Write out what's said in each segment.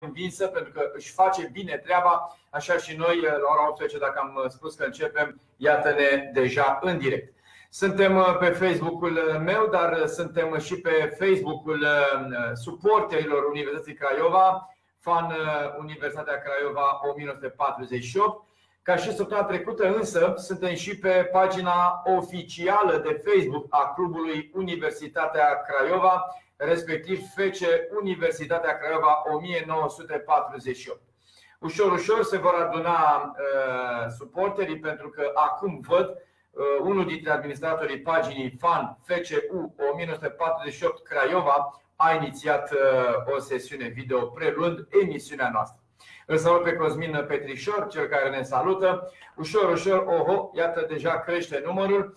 învinsă, pentru că își face bine treaba. Așa și noi la ora 18, dacă am spus că începem, iată-ne deja în direct. Suntem pe Facebook-ul meu, dar suntem și pe Facebook-ul suporterilor Universității Craiova, Fan Universitatea Craiova 1948. Ca și săptămâna trecută, însă, suntem și pe pagina oficială de Facebook a Clubului Universitatea Craiova, respectiv FC Universitatea Craiova 1948. Ușor, ușor se vor aduna suporterii, pentru că acum văd unul dintre administratorii paginii Fan FCU 1948 Craiova a inițiat o sesiune video preluând emisiunea noastră. Îl salut pe Cosmin Petrișor, cel care ne salută. Ușor, ușor, oho, iată deja crește numărul.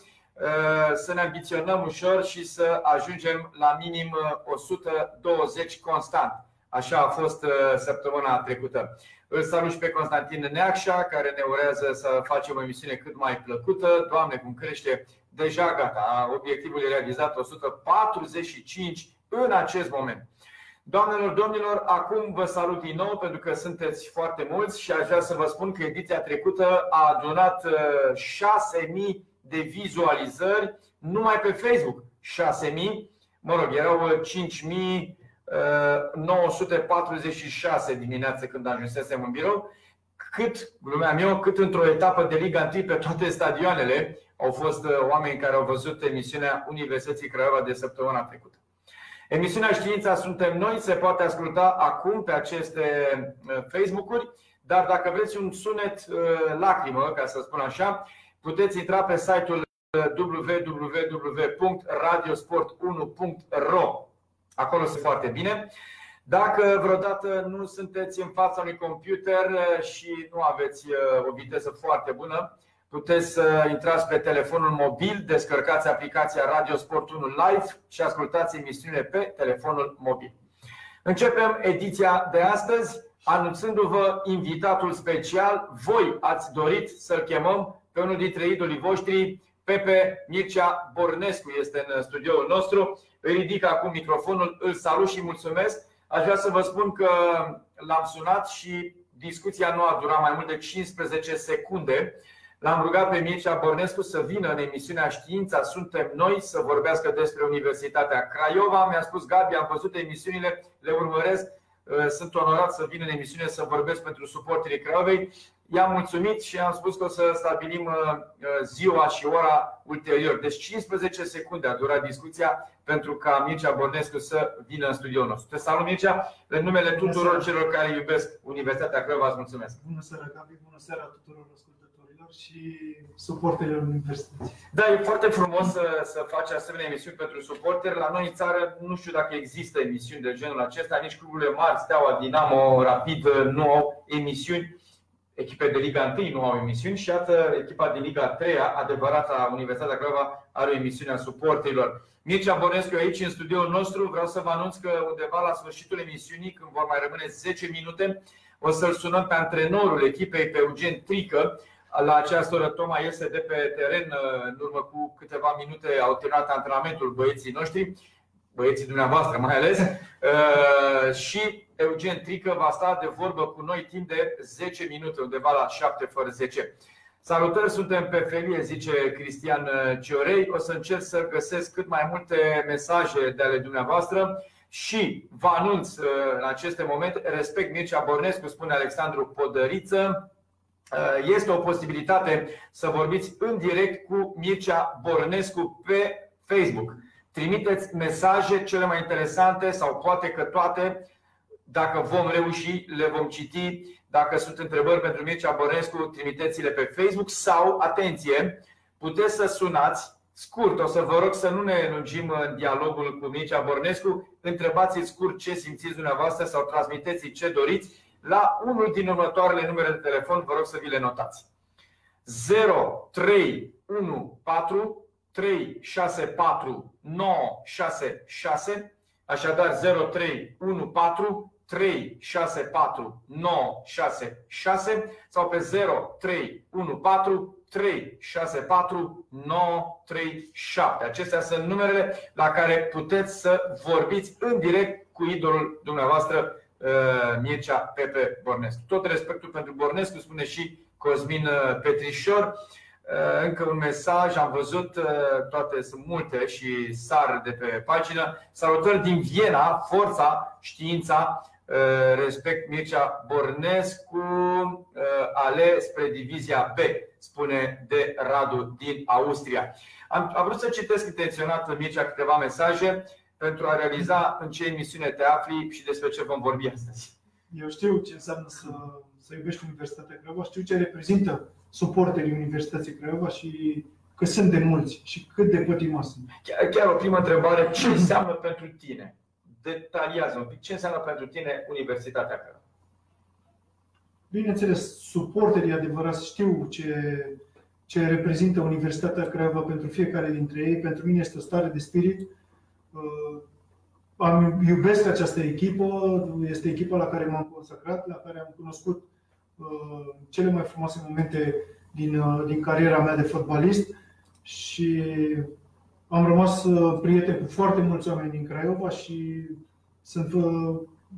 Să ne ambiționăm ușor și să ajungem la minim 120 constant. Așa a fost săptămâna trecută. Îl salut și pe Constantin Neacșa, care ne urează să facem o emisiune cât mai plăcută. Doamne, cum crește! Deja gata, obiectivul e realizat, 145 în acest moment. Doamnelor, domnilor, acum vă salut din nou, pentru că sunteți foarte mulți și aș vrea să vă spun că ediția trecută a adunat 6.000 de vizualizări numai pe Facebook. 6.000, mă rog, erau 5.946 dimineața când ajunsesem în birou. Cât, glumeam eu, cât într-o etapă de Liga 1 pe toate stadioanele au fost oameni care au văzut emisiunea Universității Craiova de săptămâna trecută. Emisiunea Știința suntem noi se poate asculta acum pe aceste Facebook-uri, dar dacă vreți un sunet lacrimă, ca să spun așa, puteți intra pe site-ul www.radiosport1.ro. Acolo sunt foarte bine. Dacă vreodată nu sunteți în fața unui computer și nu aveți o viteză foarte bună, puteți să intrați pe telefonul mobil, descărcați aplicația Radio Sport 1 Live și ascultați emisiunile pe telefonul mobil. Începem ediția de astăzi anunțându-vă invitatul special. Voi ați dorit să-l chemăm pe unul dintre idolii voștri. Pepe Mircea Bornescu este în studioul nostru. Îi ridic acum microfonul, îl salut și mulțumesc. Aș vrea să vă spun că l-am sunat și discuția nu a durat mai mult de 15 secunde. L-am rugat pe Mircea Bornescu să vină în emisiunea Știința suntem noi, să vorbească despre Universitatea Craiova. Mi-a spus: Gabi, am văzut emisiunile, le urmăresc, sunt onorat să vin în emisiune să vorbesc pentru suporterii Craiovei. I-am mulțumit și am spus că o să stabilim ziua și ora ulterior. Deci 15 secunde a durat discuția pentru ca Mircea Bornescu să vină în studioul nostru. Te salut, Mircea, în numele tuturor celor care iubesc Universitatea Craiova, îți mulțumesc. Bună seara, Gabi, bună seara tuturor ascultătorilor și suporterilor universității. Da, e foarte frumos să faci asemenea emisiuni pentru suporteri. La noi în țară nu știu dacă există emisiuni de genul acesta. Nici cluburile mari, Steaua, Dinamo, Rapid nu au emisiuni. Echipe de Liga 1 nu au emisiuni și iată, echipa de Liga 3, adevărata Universitatea Craiova, are o emisiune a suporterilor. Mircea Bornescu aici în studioul nostru. Vreau să vă anunț că undeva la sfârșitul emisiunii, când vor mai rămâne 10 minute, o să-l sunăm pe antrenorul echipei, pe Eugen Trică. La această oră Toma iese de pe teren. În urmă cu câteva minute au terminat antrenamentul băieții noștri, băieții dumneavoastră mai ales, și Eugen Trică va sta de vorbă cu noi timp de 10 minute, undeva la 7 fără 10. Salutări, suntem pe felie, zice Cristian Ciorei. O să încerc să găsesc cât mai multe mesaje de ale dumneavoastră și vă anunț în aceste momente: respect Mircea Bornescu, spune Alexandru Podăriță. Este o posibilitate să vorbiți în direct cu Mircea Bornescu pe Facebook. Trimiteți mesaje cele mai interesante sau poate că toate. Dacă vom reuși, le vom citi. Dacă sunt întrebări pentru Mircea Bornescu, trimiteți-le pe Facebook sau, atenție, puteți să sunați scurt. O să vă rog să nu ne lungim în dialogul cu Mircea Bornescu. Întrebați-l scurt ce simțiți dumneavoastră sau transmiteți ce doriți la unul din următoarele numere de telefon. Vă rog să vi le notați: 0314 364 966. Așadar 0314 364 966 sau pe 0314 364 937. Acestea sunt numerele la care puteți să vorbiți în direct cu idolul dumneavoastră Mircea Pepe Bornescu. Tot respectul pentru Bornescu, spune și Cosmin Petrișor. Încă un mesaj, am văzut, toate sunt multe și sar de pe pagină. Salutări din Viena, forța, știința, respect Mircea Bornescu, ale spre divizia B, spune de Radu din Austria. Am vrut să citesc intenționat, Mircea, câteva mesaje pentru a realiza în ce emisiune te afli și despre ce vom vorbi astăzi. Eu știu ce înseamnă să iubești Universitatea Craiova, știu ce reprezintă suporterii Universității Craiova și că sunt de mulți și cât de pătimoși sunt. Chiar o primă întrebare, ce înseamnă pentru tine? Detaliază un pic, ce înseamnă pentru tine Universitatea Craiova? Bineînțeles, suporterii adevărați știu ce reprezintă Universitatea Craiova pentru fiecare dintre ei. Pentru mine este o stare de spirit. Iubesc această echipă, este echipa la care m-am consacrat, la care am cunoscut cele mai frumoase momente din cariera mea de fotbalist și am rămas prieten cu foarte mulți oameni din Craiova și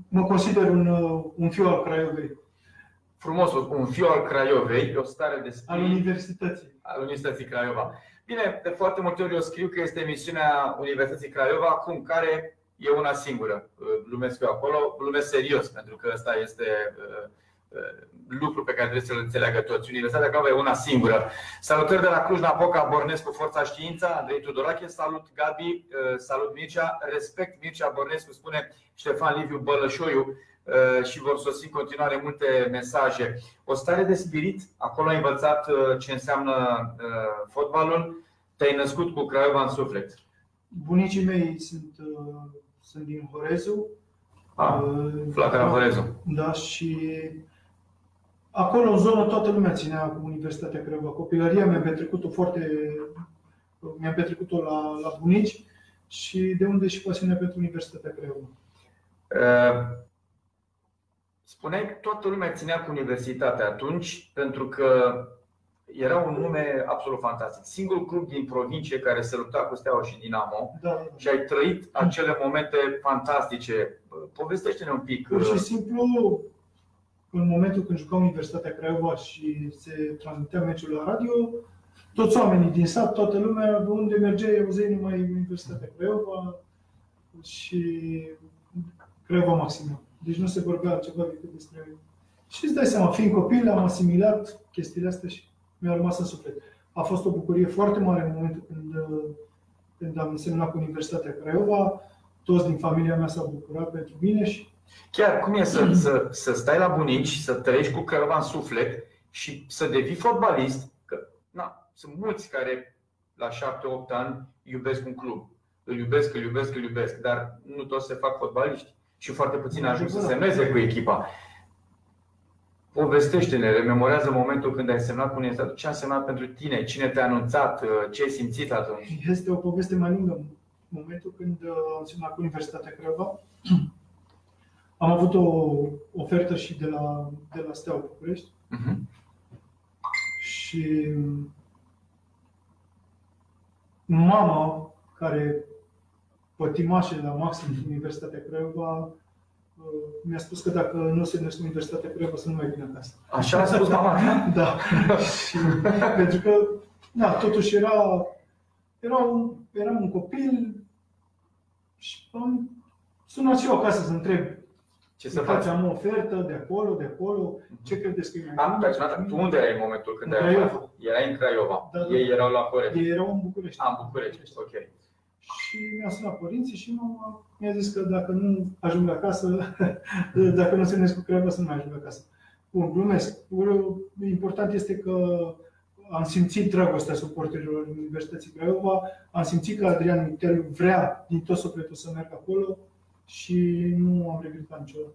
mă consider un fiu al Craiovei. Frumos, un fiu al Craiovei, o stare de spirit al Universității Craiova. Bine, de foarte multe ori eu scriu că este emisiunea Universității Craiova, acum care e una singură. Glumesc eu acolo, glumesc serios, pentru că ăsta este lucru pe care trebuie să-l înțeleagă toți. Universitatea Craiova e una singură. Salutări de la Cluj-Napoca, Bornescu, Forța Știința, Andrei Tudorache, salut Gabi, salut Mircea, respect Mircea Bornescu, spune Ștefan Liviu Bălășoiu și vor sosi în continuare multe mesaje. O stare de spirit, acolo ai învățat ce înseamnă fotbalul, te-ai născut cu Craiova în suflet. Bunicii mei sunt din Horezu. Flacăra Horezu. Da, și acolo în zonă toată lumea ținea cu Universitatea Craiova. Copilăria mi-am petrecut-o la bunici și de unde și pasiunea pentru Universitatea Craiova. Spuneai că toată lumea ținea cu universitatea atunci pentru că era un nume absolut fantastic. Singurul club din provincie care se lupta cu Steaua și Dinamo. Da. Și ai trăit acele momente fantastice. Povestește-ne un pic. Pur și simplu, în momentul când juca Universitatea Craiova și se transmitea meciul la radio, toți oamenii din sat, toată lumea, unde mergeai, auzeai numai Universitatea Craiova și Craiova Maximă. Deci nu se vorbea altceva decât despre. Și îți dai seama, fiind copil, am asimilat chestiile astea și mi-a rămas în suflet. A fost o bucurie foarte mare în momentul când am semnat cu Universitatea Craiova. Toți din familia mea s-au bucurat pentru mine și. Chiar cum e să stai la bunici, să trăiești cu Craiova în suflet și să devii fotbalist? Că sunt mulți care la 7-8 ani iubesc un club. Îl iubesc, dar nu toți se fac fotbaliști și foarte puțini ajung să semneze cu echipa. Povestește-ne, rememorează momentul când ai semnat cu Universitatea. Ce a semnat pentru tine? Cine te-a anunțat? Ce ai simțit atunci? Este o poveste mai lungă. În momentul când am semnat cu Universitatea Craiova, am avut o ofertă și de la Steaua București. Și mama, care pătimașe la maxim din Universitatea Craiova, mi-a spus că dacă nu se semnesc în Universitatea Craiova să nu mai vină acasă. Așa a spus mama? Da. Și, pentru că, totuși eram un copil și am sunat și eu acasă să întreb ce să faci. Am o ofertă de acolo, ce credeți că e mai bine? Tu unde erai în momentul când ai aflat? Erai în Craiova. Da. Ei erau la Corești. Ei erau în București. În București, ok. Și mi-a sunat părinții și mama mi-a zis că dacă nu ajung acasă, dacă nu semnesc cu Craiova, să nu mai ajung acasă. Bun, glumesc. Important este că am simțit dragostea suporterilor Universității Craiova, am simțit că Adrian Mitel vrea din tot sufletul să meargă acolo și nu am regretat niciodată.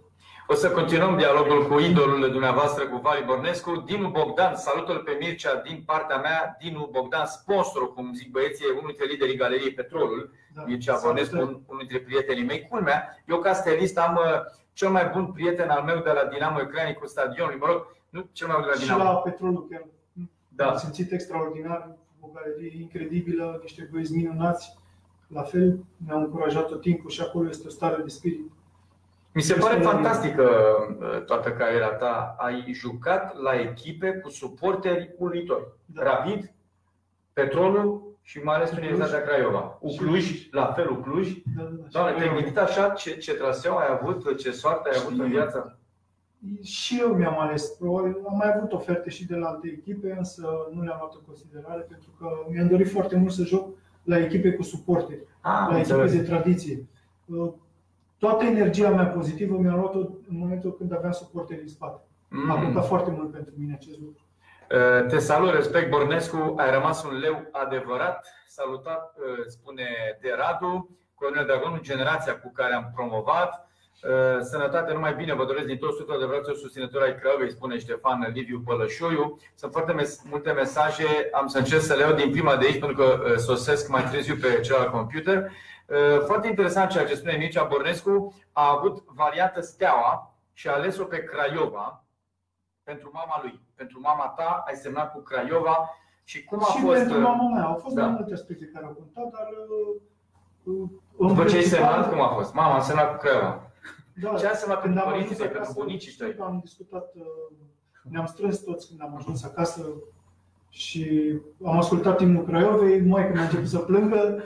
O să continuăm dialogul cu idolul dumneavoastră, cu Vali Bornescu. Dinu Bogdan, salută-l pe Mircea din partea mea. Dinu Bogdan, sponsorul, cum zic băieții, unul dintre liderii Galeriei Petrolul. Da, Mircea Bornescu, unul dintre prietenii mei. Culmea, eu ca stilist am cel mai bun prieten al meu de la Dinamo Ecranicul stadionului. Mă rog, nu cel mai bun de la Dinamo. Și la Petrolul chiar. Da. Am simțit extraordinar, o galerie incredibilă, niște băieți minunați. La fel, ne-au încurajat tot timpul și acolo este o stare de spirit. Mi se pare fantastică toată cariera ta. Ai jucat la echipe cu suporteri uluitori. Da. Rapid, Petrolul și mai ales Universitatea Craiova. Cluj, la fel, Cluj. Doamne, te-ai gândit așa ce traseu ai avut, ce soartă ai avut în viață? Și eu mi-am ales, probabil, am mai avut oferte și de la alte echipe, însă nu le-am luat în considerare pentru că mi-am dorit foarte mult să joc la echipe cu suporteri, la echipe de tradiție. Toată energia mea pozitivă mi-am luat-o în momentul când aveam suporteri în spate. A contat foarte mult pentru mine acest lucru. Te salut, respect Bornescu, ai rămas un leu adevărat. Salutat, spune de Radu, Cornel Dragonu, generația cu care am promovat. Sănătate, numai bine, vă doresc din tot sufletul, adevăratul susținător ai Craiovei, spune Ștefan Liviu Pălășoiu. Sunt foarte multe mesaje, am să încerc să le iau din prima de aici pentru că sosesc mai târziu pe celălalt computer. Foarte interesant ceea ce spune Mircea Bornescu. A avut variantă Steaua și a ales-o pe Craiova pentru mama lui. Pentru mama ta ai semnat cu Craiova. Și cum a fost? Pentru mama mea. Au fost mai multe aspecte care au contat, dar după ce ai semnat, cum a fost? Mama a semnat cu Craiova. Da, ce a semnat pentru părinții tăi, pentru bunicii tăi? Am discutat, ne-am strâns toți când am ajuns acasă și am ascultat imnul Craiovei, maică mi-a început să plângă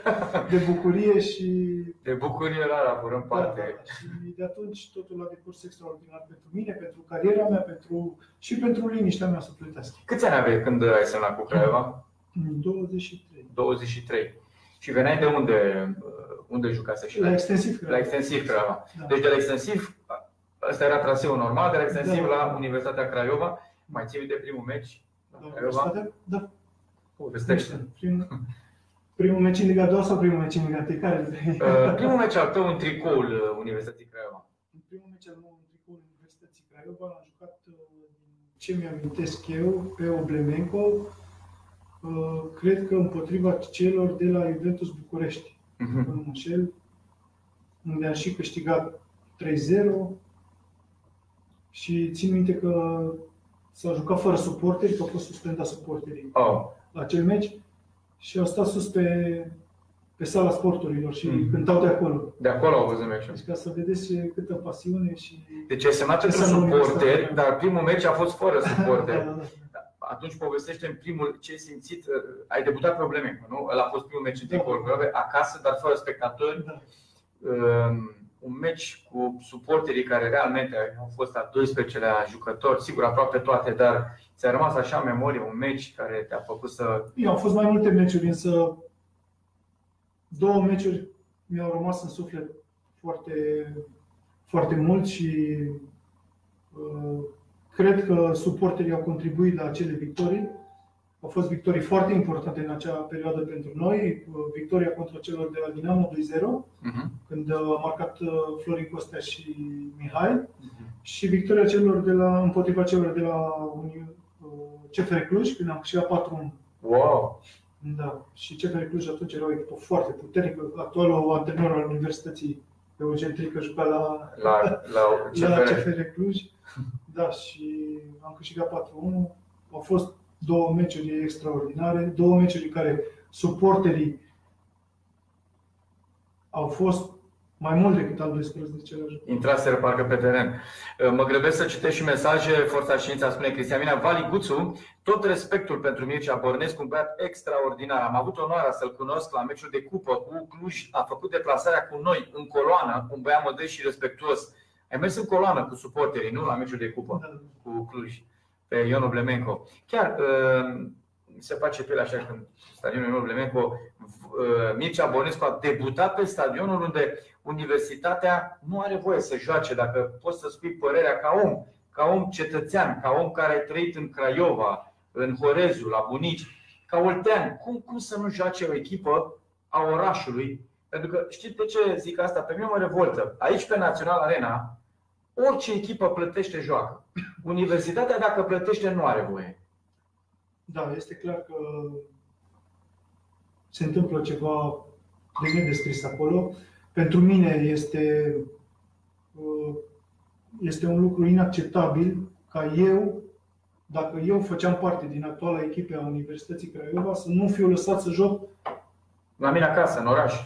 de bucurie și... De bucurie rara, pur în parte. Da, și de atunci totul a decurs extraordinar pentru mine, pentru cariera mea, și pentru liniștea mea sufletească. Câți ani aveai când ai semnat cu Craiova? 23. 23. Și veneai de unde jucase și la Extensiv Craiova. La Extensiv Craiova. Da. Deci de la Extensiv, ăsta era traseul normal, de la Extensiv la Universitatea Craiova. Mai ții de primul meci? Da. Povestește. Primul meci în Liga 2 sau primul meci în Liga 3? Primul meci al tău în tricoul Universității Craiova. Primul meci al meu în tricoul Universității Craiova l-am jucat, ce mi-amintesc eu, pe Oblemenco, cred că împotriva celor de la Juventus București. În Mușel, unde am și câștigat 3-0 și țin minte că s-a jucat fără suporteri, că au fost suspendați suporterii la acel meci și au stat sus pe sala sporturilor și cântau de acolo. De acolo au văzut meciul. Deci ca să vedeți câtă pasiune și... Deci ai semnat pentru suporteri, dar primul meci a fost fără suporteri. Da. Atunci povestește în primul ce ai simțit. Ai debutat pe Oblemenco, nu? Ăla a fost primul meci în tricolul Craiovei, acasă, dar fără spectatori. Da. Un meci cu suporterii care realmente au fost a 12-lea jucători, sigur aproape toate, dar ți-a rămas așa în memorie un meci care te-a făcut să... Au fost mai multe meciuri, însă 2 meciuri mi-au rămas în suflet foarte, foarte mult și cred că suporterii au contribuit la acele victorii. Au fost victorii foarte importante în acea perioadă pentru noi. Victoria contra celor de la Dinamo 2-0, când a marcat Florin Costea și Mihai, și victoria împotriva celor de la CFR Cluj, când am câștigat 4-1. Wow! Da. Și CFR Cluj atunci era o echipă foarte puternică. Actualul antrenor al Universității, Eugen Trică, juca la CFR Cluj. Da, și am câștigat 4-1. Au fost 2 meciuri extraordinare, 2 meciuri în care suporterii au fost mai mult decât al 12-lea jucat. Intraseră parcă pe teren. Mă grăbesc să citesc și mesaje. Forța Știința spune Cristian Vali Guțu. Tot respectul pentru Mircea Bornescu, un băiat extraordinar. Am avut onoarea să-l cunosc la meciul de cupă cu Cluj. A făcut deplasarea cu noi în coloană, un băiat modest și respectuos. Ai mers în coloană cu suporterii, nu? La meciul de cupă cu Cluj, pe Ion Oblemenco. Chiar se face pe așa când stadionul Ion Oblemenco, Mircea Bornescu a debutat pe stadionul unde Universitatea nu are voie să joace, dacă poți să spui părerea ca om cetățean, ca om care a trăit în Craiova, în Horezu, la bunici, ca oltean. Cum să nu joace o echipă a orașului? Pentru că știți de ce zic asta? Pe mine mă revoltă. Aici pe Național Arena, orice echipă plătește joacă. Universitatea, dacă plătește, nu are voie. Da, este clar că se întâmplă ceva de nedescris acolo. Pentru mine este un lucru inacceptabil ca eu, dacă eu făceam parte din actuala echipă a Universității Craiova, să nu fiu lăsat să joc la mine acasă, în oraș.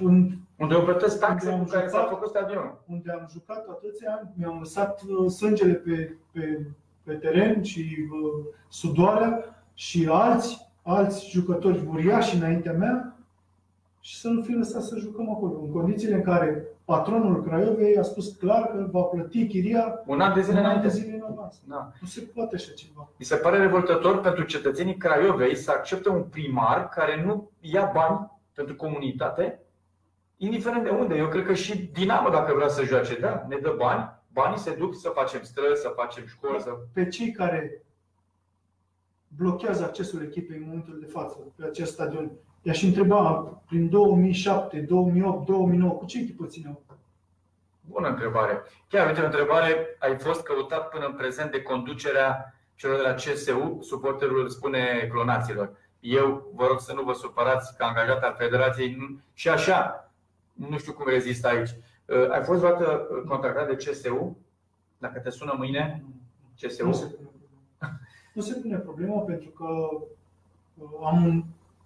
Unde o plătesc taxe cu care s-a făcut stadionul. Unde am jucat atâția ani, mi-am lăsat sângele pe teren și sudoarea și alți jucători uriași înaintea mea și să nu fi lăsat să jucăm acolo, în condițiile în care patronul Craiovei a spus clar că va plăti chiria un an de zile înainte. Da. Nu se poate așa ceva. Mi se pare revoltător pentru cetățenii Craiovei să accepte un primar care nu ia bani pentru comunitate, indiferent de unde. Eu cred că și Dinamo, dacă vrea să joace, da, ne dă bani, banii se duc să facem străzi, să facem școli. Pe cei care blochează accesul echipei în momentul de față pe acest stadion, i-aș întreba prin 2007, 2008, 2009, cu ce echipă țineau? Bună întrebare. Chiar uite o întrebare, ai fost căutat până în prezent de conducerea celor de la CSU, suporterul spune clonaților. Eu vă rog să nu vă supărați ca angajat al Federației și așa, nu știu cum rezist aici. Ai fost vreodată contactat de CSU? Dacă te sună mâine, CSU? Nu se pune problema pentru că am un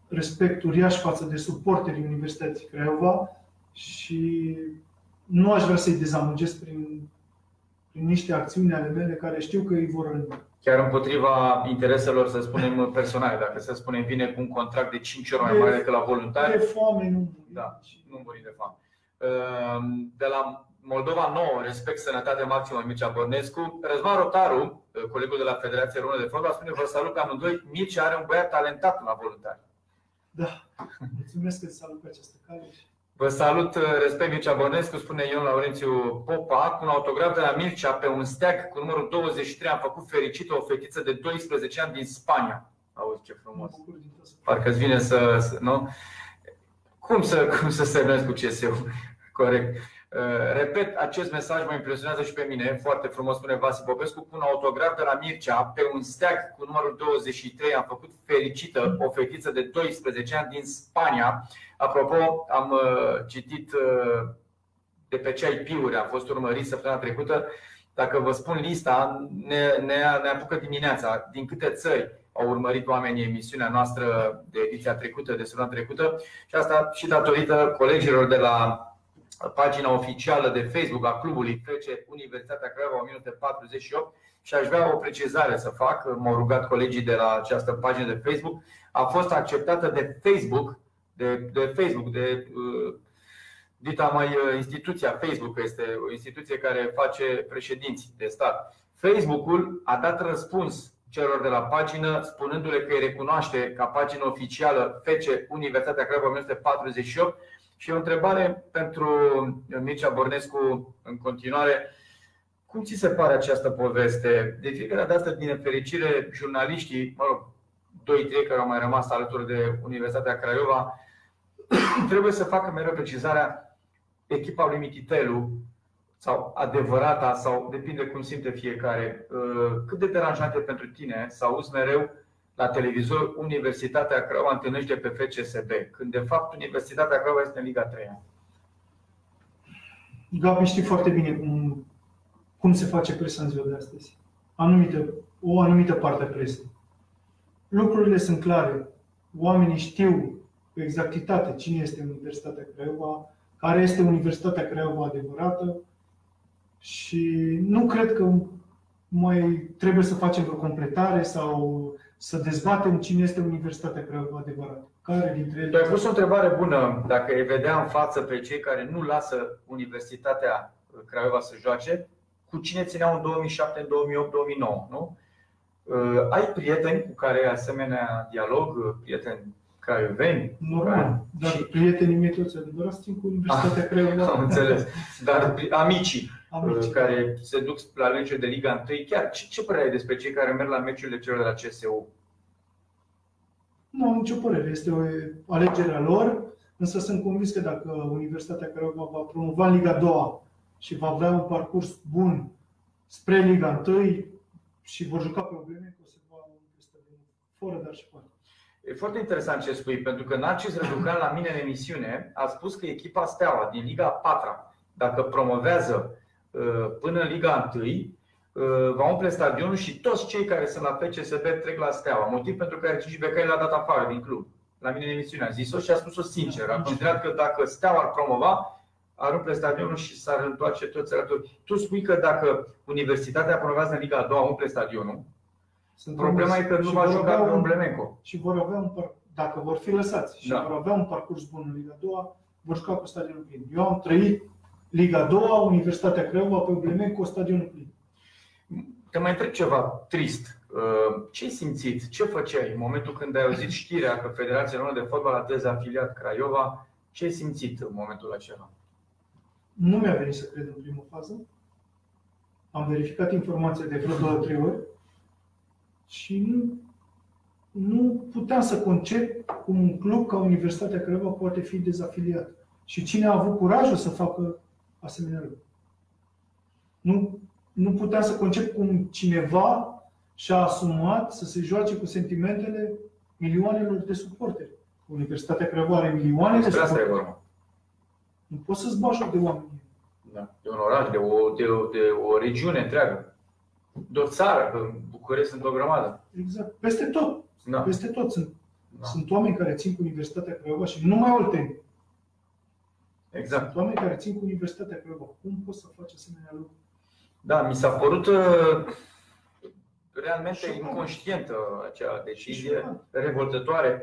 respect uriaș față de suporterii Universității Craiova și nu aș vrea să-i dezamăgesc prin niște acțiuni ale mele care știu că îi vor răni. Chiar împotriva intereselor, să spunem, personale. Dacă să spunem, vine cu un contract de 5 ori mai mare decât la voluntari. De foame nu muri. Da, nu muri de foame. De la Moldova Nouă, respect, sănătate maximă, Mircea Bărnescu. Răzvan Rotaru, colegul de la Federația Română de Fotbal, spune: vă salut pe amândoi. Mircea are un băiat talentat la voluntari. Da, mulțumesc că te salut pe această cale. Vă salut, respect, Mircea Bărnescu, spune Ion Laurențiu Popa. Cu un autograf de la Mircea pe un steag cu numărul 23 am făcut fericită o fetiță de 12 ani din Spania. Auzi ce frumos. Parcă-ți vine nu? Cum să semnezi cu CSU? Corect. Repet, acest mesaj mă impresionează și pe mine. Foarte frumos, spune Vasi Popescu. Cu un autograf de la Mircea pe un steag cu numărul 23 am făcut fericită o fetiță de 12 ani din Spania. Apropo, am citit de pe ce IP-uri am fost urmărit săptămâna trecută. Dacă vă spun lista, ne apucă dimineața. Din câte țări au urmărit oamenii emisiunea noastră de ediția trecută, de săptămâna trecută. Și asta și datorită colegilor de la pagina oficială de Facebook a clubului FC Universitatea Craiova 1948. Și aș vrea o precizare să fac. M-au rugat colegii de la această pagină de Facebook. A fost acceptată de Facebook, de dita mai instituția Facebook, este o instituție care face președinți de stat. Facebook-ul a dat răspuns celor de la pagină, spunându-le că îi recunoaște ca pagină oficială FC Universitatea Craiova 1948. Și o întrebare pentru Mircea Bărnescu în continuare. Cum ți se pare această poveste? De fiecare dată, din nefericire, jurnaliștii, 2-3 care au mai rămas alături de Universitatea Craiova, trebuie să facă mereu precizarea echipa lui Mititelu sau adevărata, sau depinde cum simte fiecare. Cât de deranjant e pentru tine să auzi mereu la televizor Universitatea Craiova întâlnește pe FCSB, când de fapt Universitatea Craiova este în Liga 3. Gabi, știi foarte bine cum se face presa în ziua de astăzi. O anumită parte a presei. Lucrurile sunt clare. Oamenii știu cu exactitate cine este Universitatea Craiova, care este Universitatea Craiova adevărată și nu cred că mai trebuie să facem vreo completare sau să dezbatem cine este Universitatea Craiova adevărată. Care dintre ele? Tu ai pus o întrebare bună. Dacă îi vedea în față pe cei care nu lasă Universitatea Craiova să joace, cu cine țineau în 2007, în 2008, 2009, nu? Ai prieteni cu care ai asemenea dialog, prieteni craioveni? Normal, dar prietenii mei toți adevărați țin cu Universitatea Craiova. Am înțeles. Dar amicii care se duc la meciuri de Liga 1, chiar ce părere ai despre cei care merg la meciurile celor de la CSU? Nu am nicio părere, este o alegere a lor, însă sunt convins că dacă Universitatea Craiova va promova în Liga 2 și va avea un parcurs bun spre Liga 1 și vor juca pe probleme, o să va fără dar și poate. E foarte interesant ce spui, pentru că Narcis Răducan la mine în emisiune a spus că echipa Steaua din Liga 4, dacă promovează până în Liga 1, va umple stadionul și toți cei care sunt la FCSB trec la Steaua. Motiv pentru care Cici Becai l-a dat afară din club. la mine în emisiune, a zis-o și a spus-o sincer. A considerat că dacă Steaua ar promova, ar umple stadionul și s-ar întoarce toți alături. Tu spui că dacă Universitatea promovează în Liga a doua, umple stadionul. Problema e că nu va juca pe Umblemenco. Și vor avea dacă vor fi lăsați și vor avea un parcurs bun în Liga a doua, vor juca cu stadionul plin. Eu am trăit Liga a doua, Universitatea Craiova pe Umblemenco cu stadionul plin. Te mai întreb ceva trist. Ce ai simțit? Ce făceai în momentul când ai auzit știrea că Federația Română de Fotbal a dezafiliat Craiova? Ce ai simțit în momentul acela? Nu mi-a venit să cred în prima fază. Am verificat informația de vreo 2-3 ori și nu puteam să concep cum un club ca Universitatea Craiova poate fi dezafiliat. Și cine a avut curajul să facă asemenea lucruri. Nu puteam să concep cum cineva și-a asumat să se joace cu sentimentele milioanelor de suporteri. Universitatea Craiova are milioane de suporteri. Nu poți să-ți bagi joc de oameni. Da. De un oraș, de o regiune întreagă. De o țară, că în București sunt o grămadă. Exact. Peste tot. Da. Peste tot sunt oameni care țin cu Universitatea Craiova și nu numai olteni. Exact. Sunt oameni care țin cu Universitatea Craiova. Cum poți să faci asemenea lucruri? Da, mi s-a părut realmente inconștientă acea decizie, revoltătoare.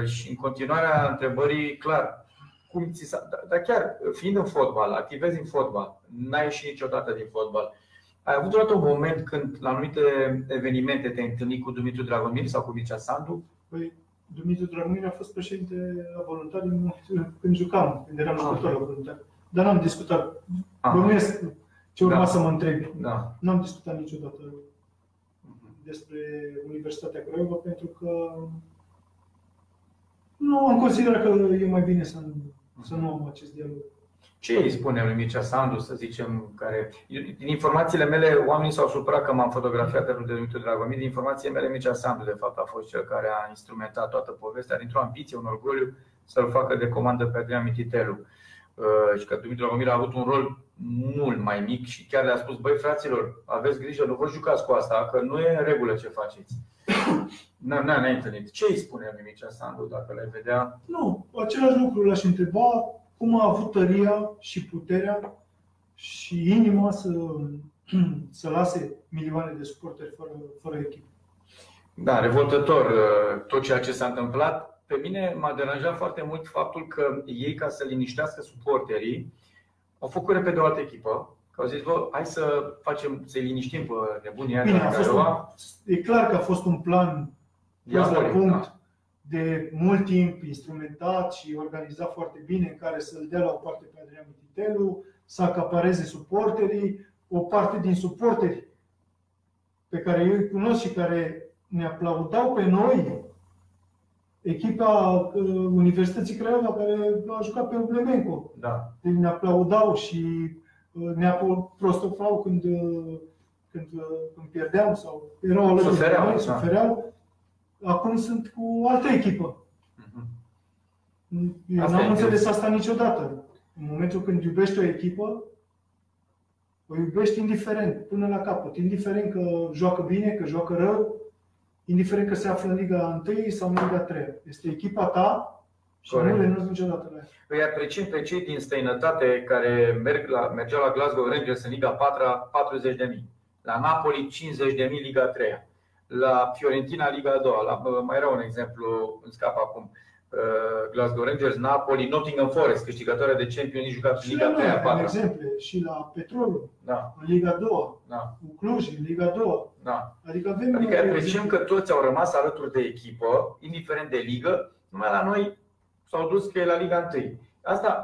Și în continuarea întrebării, clar, cum ți s-a... Dar chiar, fiind în fotbal, activezi în fotbal, n-ai ieșit niciodată din fotbal, ai avut vreodată un moment când la anumite evenimente te-ai întâlnit cu Dumitru Dragomir sau cu Mircea Sandu? Păi, Dumitru Dragomir a fost președinte la Voluntari când jucam, când eram jucător la Voluntari. Dar n-am discutat. Bănuiesc ce urma să mă întrebi. Da. N-am discutat niciodată despre Universitatea Craiova pentru că nu am considerat că e mai bine să nu am acest dialog. Ce îi spune lui Mircea Sandu, să zicem, care... Din informațiile mele, oamenii s-au supărat că m-am fotografiat de Dumitru Dragomir. Din informațiile mele, Mircea Sandu, de fapt, a fost cel care a instrumentat toată povestea dintr-o ambiție, un orgoliu, să-l facă de comandă pe Adrian Mititelu. Și că Dumitru Dragomir a avut un rol mult mai mic și chiar le-a spus: băi, fraților, aveți grijă, nu vă jucați cu asta, că nu e în regulă ce faceți. N-ai întâlnit. Ce îi spune lui Mircea Sandu dacă le vedea? Nu, același lucru l-aș întreba. Cum a avut tăria și puterea și inima să lase milioane de suporteri fără echipă. Da, revoltător tot ceea ce s-a întâmplat. Pe mine m-a deranjat foarte mult faptul că ei, ca să liniștească suporterii, au făcut repede o altă echipă. Că au zis: bă, hai să-i liniștim pe nebunii aia. E clar că a fost un plan pus la punct de mult timp, instrumentat și organizat foarte bine, în care să-l dea la o parte pe Adrian Mititelu, să acapareze suporterii, o parte din suporteri pe care eu îi cunosc și care ne aplaudau pe noi, echipa Universității Craiova care a jucat pe Umblemenco. Da. Ne aplaudau și ne apostrofau când pierdeam sau erau alături de noi, sufereau. Acum sunt cu o altă echipă. Eu n-am înțeles asta niciodată. În momentul când iubești o echipă, o iubești indiferent, până la capăt. Indiferent că joacă bine, că joacă rău, indiferent că se află în Liga 1 sau în Liga 3. Este echipa ta și nu renunți niciodată la ea. Îi apreciem pe cei din străinătate care mergeau la Glasgow Rangers în Liga 4, 40.000. La Napoli 50.000 Liga 3. La Fiorentina Liga 2, mai era un exemplu, îmi scap acum, Glasgow Rangers, Napoli, Nottingham Forest, câștigătoare de Champions League, jucat în Liga 3 a 4. Exemple, și la Petrolul, în Liga 2, cu Cluj în Liga 2. Adică apreciem că toți au rămas alături de echipă, indiferent de ligă, numai la noi s-au dus că e la Liga 1.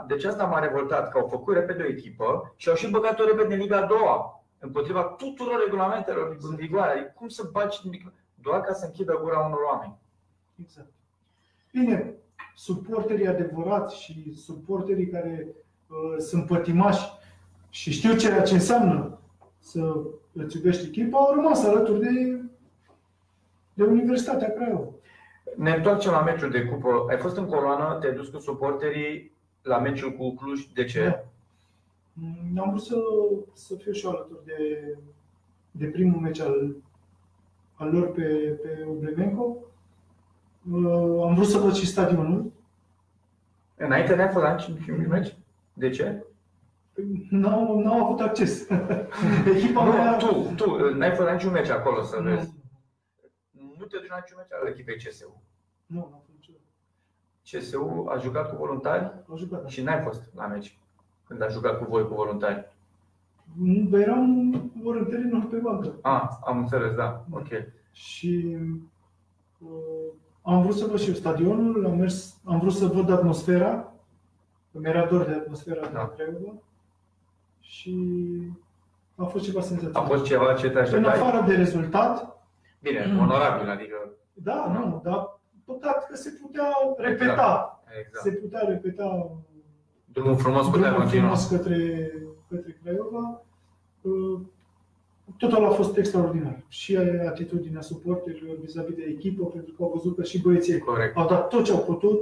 Deci asta m-a revoltat, că au făcut repede o echipă și au și băgat-o repede în Liga 2. Împotriva tuturor regulamentelor în vigoare. Adică cum să bagi doar ca să închidă gura unor oameni? Exact. Bine, suporterii adevărați și suporterii care sunt pătimași și știu ceea ce înseamnă să îți iubești echipa, au rămas alături de Universitatea Craiova. Ne întoarcem la meciul de cupă. Ai fost în coloană, te-ai dus cu suporterii la meciul cu Cluj. De ce? Da. Am vrut să fiu și alături de primul meci al lor pe Umblemenco. Am vrut să văd și stadionul. Înainte n-ai fost la niciun meci? De ce? N-au avut acces. Echipa mea... Tu n-ai fost la niciun meci acolo să vezi. Nu te duci la niciun meci al echipei CSU? Nu, n-am fost niciodată. CSU a jucat cu voluntari? A jucat. Și n-ai fost la meci când a jucat cu voi, cu voluntari? Eram voluntari pe bancă. Am înțeles, da. Ok. Și am vrut să văd și eu stadionul, am vrut să văd atmosfera. Mi-era dor de atmosfera de la Craiova. Și a fost ceva senzațional. A fost ceva ce te așteptai? În afară de rezultat. Bine, onorabil, adică. Da, nu, dar păcat că se putea repeta. Exact. Se putea repeta drumul frumos către Craiova. Totul a fost extraordinar. Și atitudinea suporterilor vis-a-vis de echipă, pentru că au văzut că și băieții au dat tot ce au putut.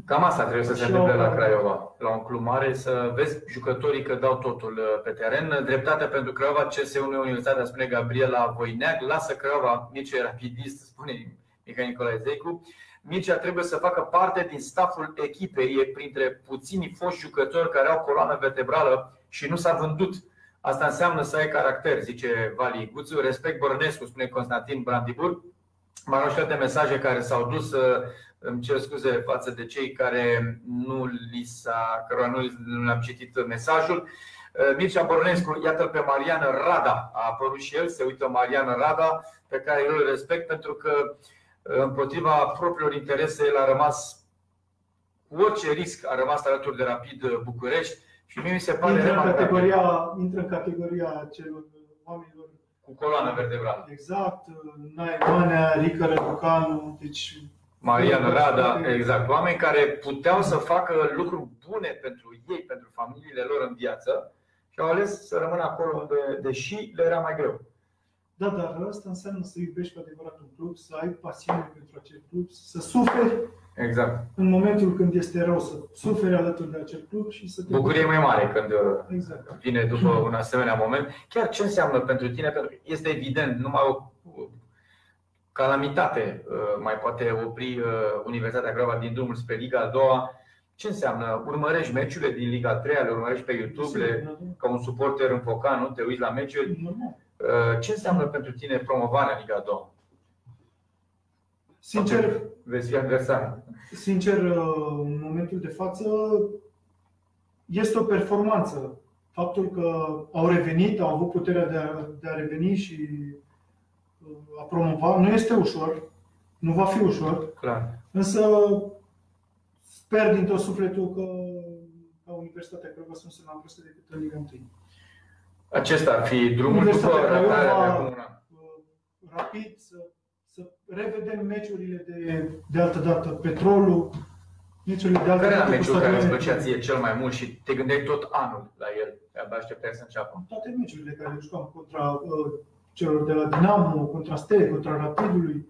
Cam asta trebuie să se întâmple la Craiova. La un club mare, să vezi jucătorii că dau totul pe teren. Dreptate pentru Craiova, CSU Universitatea, spune Gabriela Voineag. Lasă Craiova, Mircea e rapidist, spune Mihai Nicolae Zeicu. Mircea trebuie să facă parte din stafful echipei. E printre puținii foști jucători care au coloană vertebrală și nu s-a vândut. Asta înseamnă să ai caracter, zice Vali Guțu. Respect Bărnescu, spune Constantin Brandiburg. Mai au și alte mesaje care s-au dus. Îmi cer scuze față de cei care nu le-am citit mesajul. Mircea Bărnescu, iată-l pe Marian Rada. A apărut și el, se uită Marian Rada, pe care eu îl respect pentru că împotriva propriilor interese el a rămas cu orice risc, a rămas alături de Rapid București. Și mie mi se pare intră în categoria celor oamenilor cu coloană vertebrală. Exact, Naemanea, Rică Răducanu, deci Marian Rada, exact. Oameni care puteau să facă lucruri bune pentru ei, pentru familiile lor în viață și au ales să rămână acolo unde, deși le era mai greu. Da, dar asta înseamnă să iubești cu adevărat un club, să ai pasiune pentru acel club, să suferi. Exact. În momentul când este rău, să suferi alături de acel club și să te bucurie e mai mare când exact. Vine după un asemenea moment. Chiar ce înseamnă pentru tine? Pentru că este evident, numai o calamitate mai poate opri Universitatea Craiova din drumul spre Liga a doua. Ce înseamnă? Urmărești meciurile din Liga a treia, le urmărești pe YouTube, ca un suporter înfocat, nu te uiți la meciuri. Ce înseamnă pentru tine promovarea în Liga a doua? Sincer, veți fi adversar. Sincer, în momentul de față este o performanță. Faptul că au revenit, au avut puterea de a reveni și a promova, nu este ușor, nu va fi ușor. Clar. Însă sper din tot sufletul că Universitatea Craiova să nu se mai oprească decât în Liga 1. Acesta ar fi drumul după ratarea de una. Rapid să revedem meciurile de altă dată, Petrolul, meciurile de altă dată. Care era meciul care îți plăcea ție cel mai mult și te gândeai tot anul la el? Abia așteptai să înceapă. Toate meciurile care le jucam contra celor de la Dinamo, contra Stele, contra Rapidului.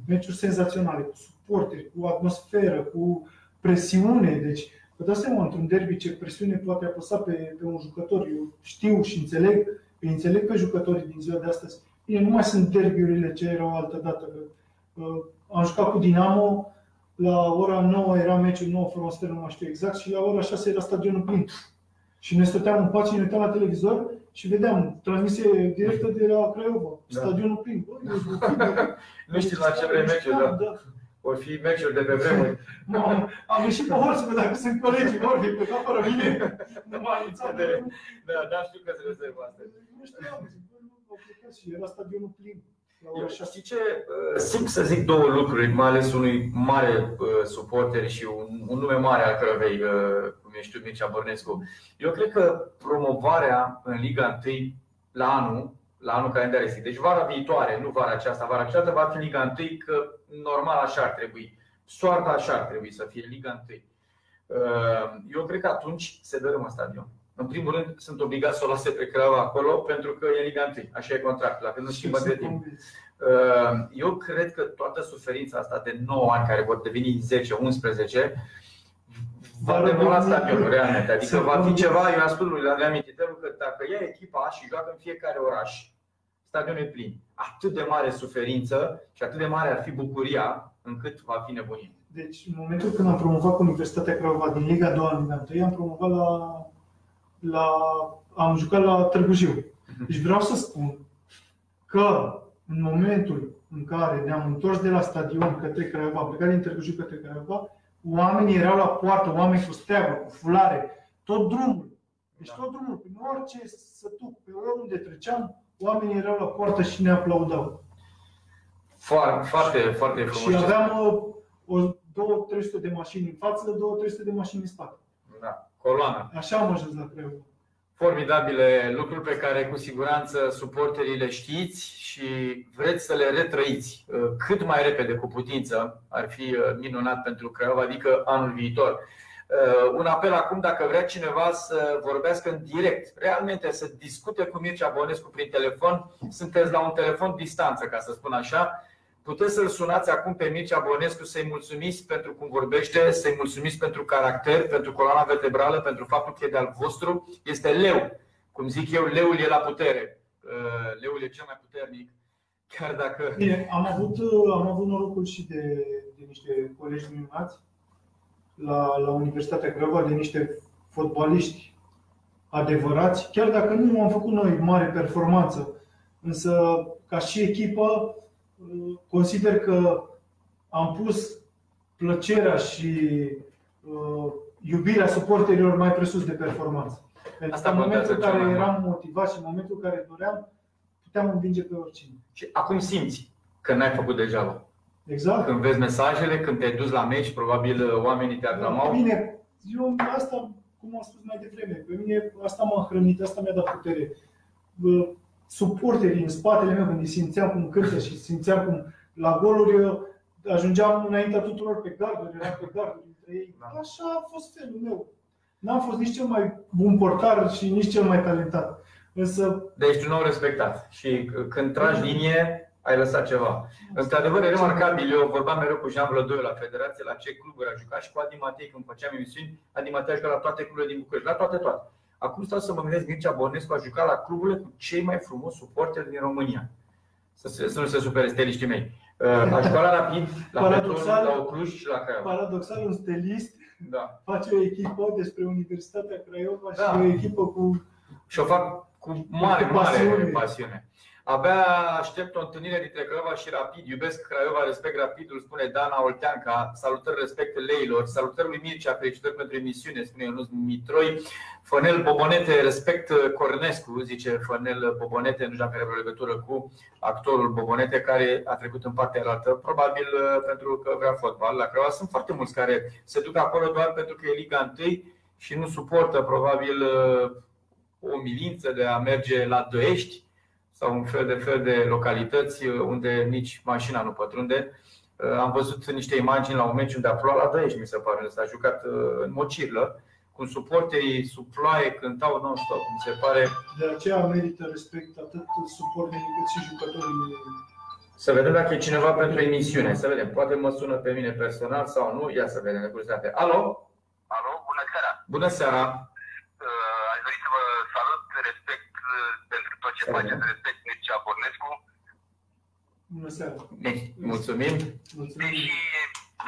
Meciuri senzaționale, cu suporteri, cu atmosferă, cu presiune. Deci, vă dați seama, într-un derby ce presiune poate apăsa pe un jucător. Eu știu și înțeleg pe jucătorii din ziua de astăzi. Bine, nu mai sunt derbiurile ce erau altă dată. Am jucat cu Dinamo, la ora 9 era meciul, 9 fără un nu mai știu exact, și la ora 6 era stadionul plin. Și ne stăteam în pat și ne uitam la televizor și vedeam transmisie directă de la Craiova, stadionul plin. Nu știu la ce vrei meciul, da. Vor fi meciuri de pe vremuri. Am ieșit pe hol să văd dacă sunt colegii vorbi, pe ca fără mine. Nu m-a anunțat. Da, știu că se rezervă asta. Nu știam, și era stadionul plin. Știi ce? Simt să zic două lucruri, mai ales unui mare suporter și un nume mare al Crăvei, cum ești tu, Mircea Bărnescu. Eu cred că promovarea în Liga 1 la anul calendaristic, deci vara viitoare, nu vara aceasta, vara aceasta va fi Liga 1, că normal așa ar trebui. Soarta așa ar trebui să fie Liga 1. Eu cred că atunci se dărâmă stadion. În primul rând, sunt obligat să o lase pe Craiova acolo pentru că e Liga 1. Așa e contractul, dacă nu schimbă de timp. Eu cred că toată suferința asta de 9 ani, care vor deveni 10-11, va demora stadionul realmente. Adică va fi ceva, eu am spus lui Adrian Mititelu că dacă ia echipa și joacă în fiecare oraș, stadionul e plin. Atât de mare suferință și atât de mare ar fi bucuria încât va fi nebunie. Deci, în momentul când am promovat Universitatea Craiova din Liga 2 în Liga 1, am promovat am jucat la Târgu Jiu. Deci vreau să spun că în momentul în care ne-am întors de la stadion către Craiova, am plecat din Târgu Jiu către Craiova, oamenii erau la poartă, oameni cu steagă, cu fulare, tot drumul. Deci tot drumul, prin orice sătuc, pe oriunde treceam, oamenii erau la poartă și ne aplaudau. Foarte, foarte frumos. Și aveam 200-300 de mașini în față, 200-300 de mașini în spate. Da, coloana. Așa am ajuns la Craiova. Formidabile lucruri pe care cu siguranță suporterii le știți și vreți să le retrăiți cât mai repede cu putință. Ar fi minunat pentru Craiova, adică anul viitor. Un apel acum, dacă vrea cineva să vorbească în direct, realmente să discute cu Mircea Bonescu prin telefon, sunteți la un telefon distanță, ca să spun așa. Puteți să-l sunați acum pe Mircea Bonescu, să-i mulțumiți pentru cum vorbește, să-i mulțumiți pentru caracter, pentru coloana vertebrală, pentru faptul că e de-al vostru. Este leu. Cum zic eu, leul e la putere. Leul e cel mai puternic. Chiar dacă... Bine, am avut norocul și de niște colegi minunați la Universitatea Craiova, de niște fotbaliști adevărați, chiar dacă nu am făcut noi mare performanță. Însă, ca și echipă, consider că am pus plăcerea și iubirea suporterilor mai presus de performanță. Pentru că în momentul în care eram motivat și în momentul în care doream, puteam învinge pe oricine. Și acum simți că n-ai făcut degeaba. Exact. Când vezi mesajele, când te-ai dus la meci, probabil oamenii te aclamau. Bine, eu asta, cum am spus mai devreme, pe mine asta m-a hrănit, asta mi-a dat putere. Suporterii în spatele meu, când îi simțeam cum cântă și simțeam cum la goluri eu ajungeam înaintea tuturor pe garduri, eram pe garduri între ei. Așa a fost felul meu. N-am fost nici cel mai bun portar și nici cel mai talentat. Însă... Deci tu nu au respectat. Și când tragi linie, ai lăsat ceva. Într-adevăr, e remarcabil. Eu vorbeam mereu cu Jean Vlădoiu la Federație, la ce cluburi a jucat, și cu Adi Matei când făceam emisiuni. Adi Matei a jucat la toate cluburile din București, la toate. Acum stau să mă gândesc, Mircea Bonescu a jucat la cluburile cu cei mai frumoși suporteri din România. Să nu se supere steliștii mei. A jucat la Rapid, la Petrol, la Ocluj și la Craiova. Paradoxal, un stelist face o echipă despre Universitatea Craiova și o echipă cu... Și o fac cu mare pasiune. Abia aștept o întâlnire dintre Craiova și Rapid. Iubesc Craiova, respect Rapidul, spune Dana Olteanca. Salutări, respect leilor. Salutări lui Mircea, felicitări pentru emisiune, spune Ionuț Mitroi. Fănel Bobonete, respect Cornescu, zice Fănel Bobonete. Nu știu dacă are vreo legătură cu actorul Bobonete, care a trecut în partea altă, probabil pentru că vrea fotbal. La Craiova sunt foarte mulți care se duc acolo doar pentru că e Liga 1 și nu suportă probabil o umilință de a merge la Dăiești sau un fel de localități unde nici mașina nu pătrunde. Am văzut niște imagini la un meci unde a plouat la Dăiești, mi se pare, s-a jucat în Mocirlă, cum suporterii sub ploaie cântau non-stop, mi se pare. De aceea merită respect atât suporterii cât și jucătorii. Să vedem dacă e cineva pentru emisiune, să vedem, poate mă sună pe mine personal sau nu, ia să vedem de curiozitate. Alo? Alo, bună seara. Bună seara. Aș dori să vă salut, respect pentru tot ce faceți, respect Mircea Bonescu. Bună seara. Mulțumim. Deși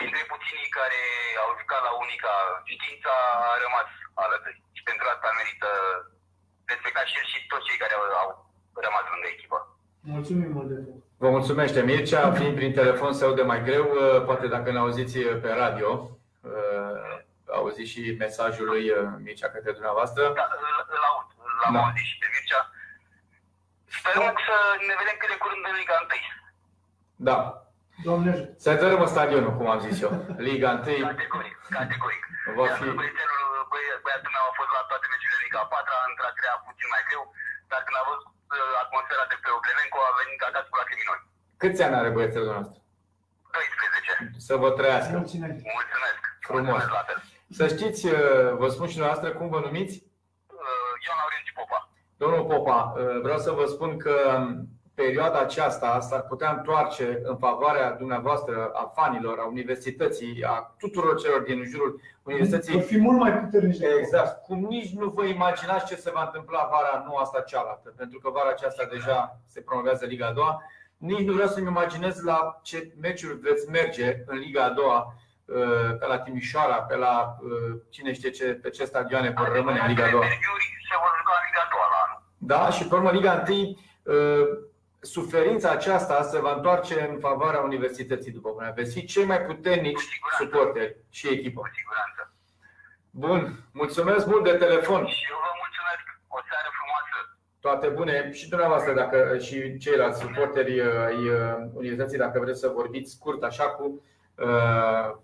dintre puținii care au jucat la Unica, știința a rămas alături. Și pentru asta merită respectat și el și toți cei care au rămas lângă echipă. Mulțumim mult de tot. Vă mulțumește Mircea, fiind prin telefon se aude mai greu, poate dacă ne auziți pe radio. Auziți și mesajul lui Mircea către dumneavoastră. Da, îl aud, l-am auzit și pe Mircea. Sperăm să ne vedem cât de curând în Liga 1. Da. Doamne ajută. Să dărâmă stadionul, cum am zis eu. Liga 1. Categoric. Va fi... Băiatul meu a fost la toate meciurile Liga 4, într-a treia puțin mai greu, dar când a văzut atmosfera de pe Oglemenco a venit acasă cu lacrimii noi. Câți ani are băiețelul nostru? 12. Să vă trăiască. Mulțumesc. Frumos. Să știți, vă spun și dumneavoastră cum vă numiți? Ion Laurențiu Popa. Domnul Popa, vreau să vă spun că perioada aceasta s-ar putea întoarce în favoarea dumneavoastră, a fanilor, a universității, a tuturor celor din jurul universității. Vor fi mult mai puternici. Exact. Cum nici nu vă imaginați ce se va întâmpla vara, nu asta cealaltă, pentru că vara aceasta deja se promovează Liga a doua. Nici nu vreau să-mi imaginez la ce meciuri veți merge în Liga a doua, pe la Timișoara, pe la cine știe ce, pe ce stadioane vor rămâne în Liga a doua. Se vor juca în Liga a doua la anul. Da, și pe urmă Liga 1, suferința aceasta se va întoarce în favoarea universității, după cum veți fi cei mai puternici suporteri și echipă. Cu siguranță. Bun, mulțumesc mult de telefon. Și eu vă mulțumesc. O seară frumoasă. Toate bune și dumneavoastră, dacă și ceilalți suporteri ai universității, dacă vreți să vorbiți scurt așa cu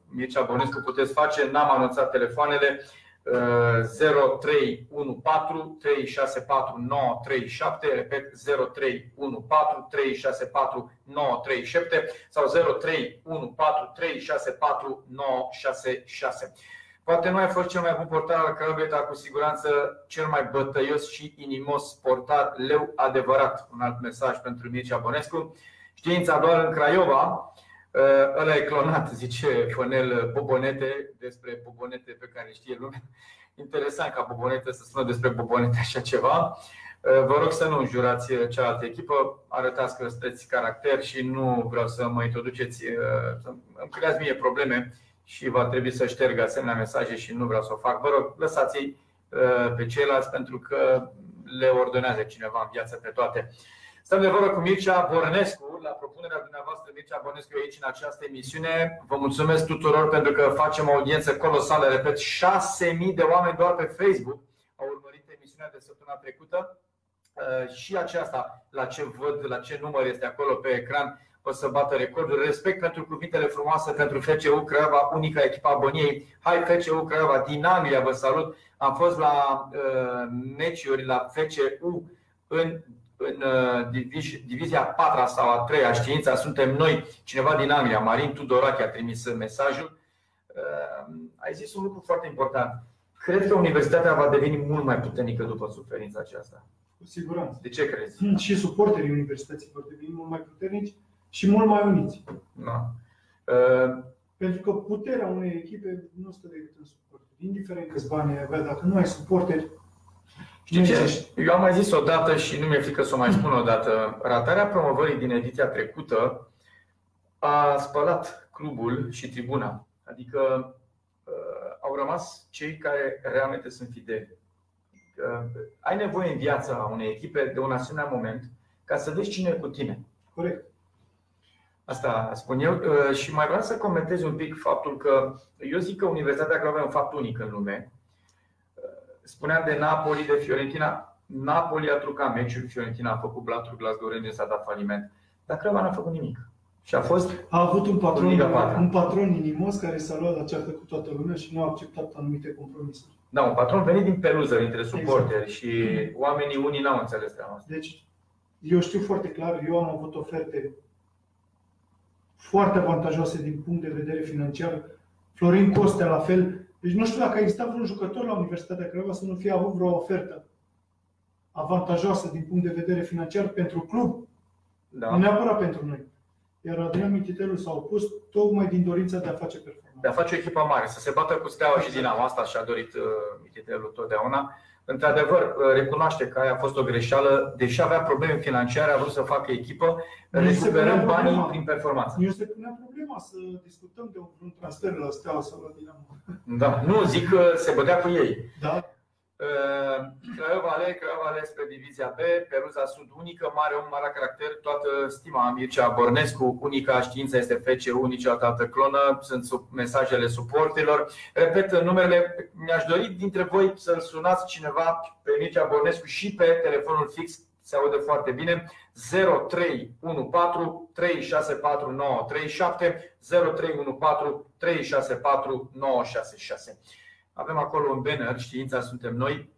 Mircea Bănescu, puteți face. N-am anunțat telefoanele. 0314 364 937, repet 0314 364 937 sau 0314 364 966. Poate nu ai fost cel mai bun portar al Craiovei, dar cu siguranță cel mai bătăios și inimos portar, leu adevărat. Un alt mesaj pentru Mircea Bănescu. Știința doar în Craiova. Ăla e clonat, zice Fănel Bobonete, despre Bobonete pe care știe lumea. Interesant ca Bobonete să spună despre Bobonete așa ceva. Vă rog să nu înjurați cealaltă echipă, arătați că sunteți caracter și nu vreau să mă introduceți, să îmi creați mie probleme și va trebui să șterg asemenea mesaje și nu vreau să o fac. Vă rog, lăsați-i pe ceilalți pentru că le ordonează cineva în viață pe toate. Stăm de vorbă cu Mircea Bănescu, la propunerea dumneavoastră. Mircea Bănescu aici în această emisiune. Vă mulțumesc tuturor pentru că facem o audiență colosală. Repet, 6.000 de oameni doar pe Facebook au urmărit emisiunea de săptămâna trecută. Și aceasta, la ce văd, la ce număr este acolo pe ecran, o să bată recordul. Respect pentru cuvintele frumoase pentru FCU Craiova, unica echipa a Băniei. Hai FCU Craiova, din Anglia, vă salut. Am fost la meciuri la FCU în divizia 4 sau a 3-a, Știința suntem noi. Cineva din Anglia, Marin Tudorache, a trimis mesajul. Ai zis un lucru foarte important. Cred că universitatea va deveni mult mai puternică după suferința aceasta. Cu siguranță. De ce crezi? Și suporterii universității vor deveni mult mai puternici și mult mai uniți. Da. Pentru că puterea unei echipe nu stă decât în suporteri. Indiferent câți bani ai avea, dacă nu ai suporteri, știi ce? Eu am mai zis odată și nu mi-e frică să o mai spun odată. Ratarea promovării din ediția trecută a spălat clubul și tribuna. Adică au rămas cei care realmente sunt fideli. Ai nevoie în viața unei echipe de un asemenea moment ca să vezi cine e cu tine. corect. Asta spun eu. Și mai vreau să comentez un pic faptul că eu zic că Universitatea Craiova e un fapt unic în lume. Spuneam de Napoli, de Fiorentina. Napoli a trucat meciuri, Fiorentina a făcut blaturi, Glasgow Rangers a dat faliment. Dar Craiova n-a făcut nimic. Și a avut un patron inimos care s-a luat la ceartă cu toată lumea și nu a acceptat anumite compromisuri. Da, un patron venit din peluză, dintre suporteri, exact. Și oamenii unii n-au înțeles treaba asta. Deci, eu știu foarte clar, eu am avut oferte foarte avantajoase din punct de vedere financiar. Florin Costea la fel. Deci nu știu dacă a existat vreun jucător la Universitatea Craiova să nu fie avut vreo ofertă avantajoasă din punct de vedere financiar pentru club. Da. Nu neapărat pentru noi. Iar Adrian Mititelu s-a opus tocmai din dorința de a face performanță. De a face o echipă mare, să se bată cu Steaua și Dinamo. Asta și-a dorit Mititelu totdeauna. Într-adevăr, recunoaște că aia a fost o greșeală. Deși avea probleme financiare, a vrut să facă echipă, recuperând banii prin performanță. Nu se punea problema să discutăm de un transfer la Steaua sau la Dinamo. Da, nu, zic că se bătea cu ei. Da. Craiova spre divizia B, Peruza Sud unică, mare om, mare caracter, toată stima Mircea Bănescu, unica știință este FCU, niciodată altă clonă, sunt mesajele suporterilor. Repet numerele, mi-aș dori dintre voi să-l sunați cineva pe Mircea Bănescu și pe telefonul fix, se aude foarte bine, 0314 364 937, 0314 364 966. Avem acolo un banner, știința suntem noi.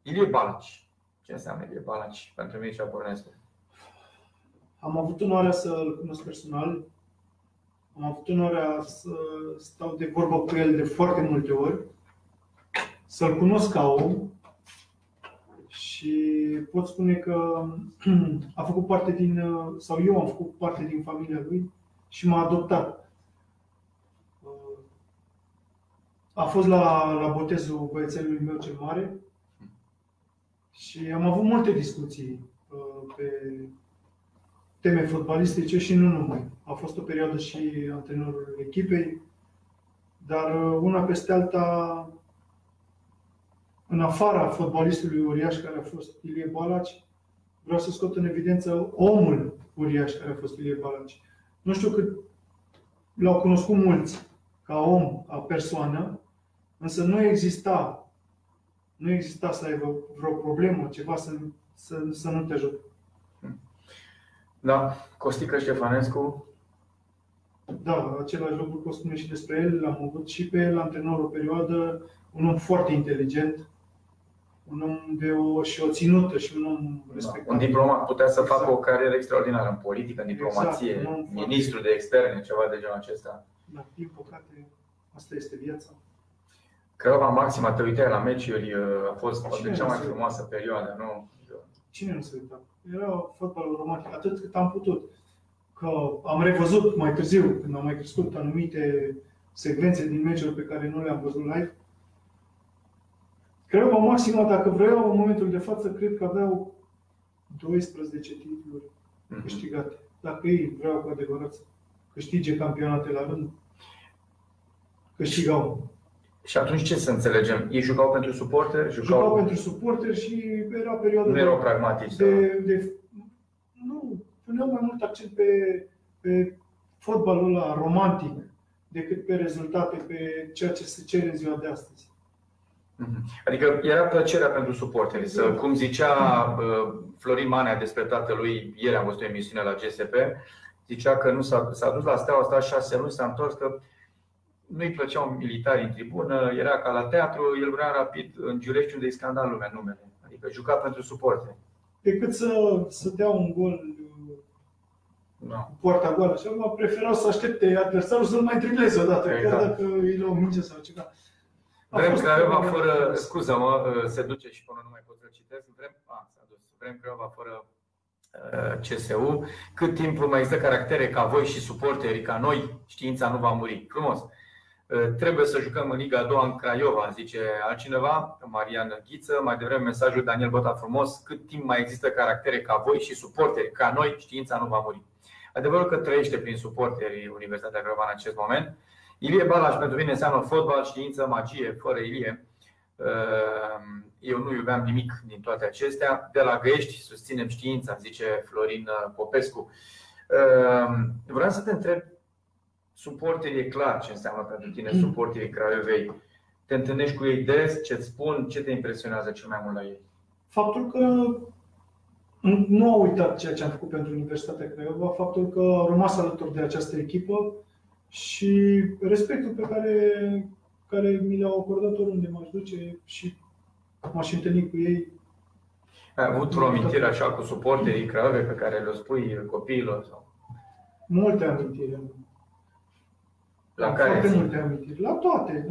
Ilie Balaci. Ce înseamnă Ilie Balaci pentru Mircea Bănescu? Am avut onoarea să-l cunosc personal. Am avut onoarea să stau de vorbă cu el de foarte multe ori. Să-l cunosc ca om. Și Și pot spune că a făcut parte din, sau eu am făcut parte din familia lui și m-a adoptat. A fost la botezul băiețelului meu cel mare și am avut multe discuții pe teme fotbalistice și nu numai. A fost o perioadă și antrenorul echipei, dar una peste alta, în afara fotbalistului uriaș care a fost Ilie Balaci, vreau să scot în evidență omul uriaș care a fost Ilie Balaci. Nu știu cât l-au cunoscut mulți ca om, ca persoană, însă nu exista să aibă vreo problemă, ceva să nu te ajute. Da, Costică Ștefănescu. Da, același lucru pot spune și despre el. L-am avut și pe el antrenor o perioadă, un om foarte inteligent, un om de o ținută și un om respectat. Un diplomat putea să facă o carieră extraordinară în politică, în diplomație, exact, ministru de externe, ceva de genul acesta. Dar, din păcate, asta este viața. Craiova Maxima, te uitai la meciuri, a fost poate cea mai frumoasă perioadă, nu? Cine nu se uita? Era fotbalul romantic, atât cât am putut. Că am revăzut mai târziu, când am mai crescut, anumite secvențe din meciuri pe care nu le-am văzut live. Craiova Maxima, dacă vreau, în momentul de față, cred că aveau 12 titluri câștigate. Dacă ei vreau cu adevărat să câștige campionate la rând, câștigau. Și atunci ce să înțelegem? Ei jucau pentru suporteri? Jucau pentru suporteri și era perioada nu erau pragmatici. Nu, puneau mai mult accent pe fotbalul ăla romantic decât pe rezultate, pe ceea ce se cere în ziua de astăzi. Adică era plăcerea pentru suporteri. Exact. Cum zicea Florin Manea despre tatălui, ieri am văzut o emisiune la GSP, zicea că nu s-a dus la Steaua, a stat 6 luni, s-a întors, că nu-i plăceau militari în tribună, era ca la teatru, el vrea Rapid în Giulești, unde îi scanda lumea numele. Adică juca pentru suporteri. Decât să dea un gol cu poarta goală. Și acum preferau să aștepte adversarul să-l mai dribleze odată, chiar dacă îi luau minge sau ceva. Vrem Craiova fără, scuză-mă, se duce și până nu mai pot să citesc. Vrem Craiova fără CSU. Cât timp mai există caractere ca voi și suporterii ca noi, știința nu va muri. Frumos. Trebuie să jucăm în Liga a doua în Craiova, zice altcineva, Marian Ghiță. Mai devreme mesajul Daniel Bota frumos. Cât timp mai există caractere ca voi și suporteri ca noi, știința nu va muri. Adevărul că trăiește prin suporterii Universitatea Craiova în acest moment. Ilie Balaș pentru mine înseamnă fotbal, știință, magie. Fără Ilie eu nu iubeam nimic din toate acestea. De la Găiești susținem știința, zice Florin Popescu. Vreau să te întreb, suporterii, e clar ce înseamnă pentru tine suporterii Craiovei. Te întâlnești cu ei des? Ce-ți spun? Ce te impresionează cel mai mult la ei? Faptul că nu au uitat ceea ce am făcut pentru Universitatea Craiova, faptul că au rămas alături de această echipă și respectul pe care mi l-au acordat oriunde m-aș duce și m-aș întâlni cu ei. Ai avut o amintire așa cu suporterii Craiovei pe care le-o spui copiilor? Sau? Multe amintiri. La care? Foarte multe amintiri. La toate.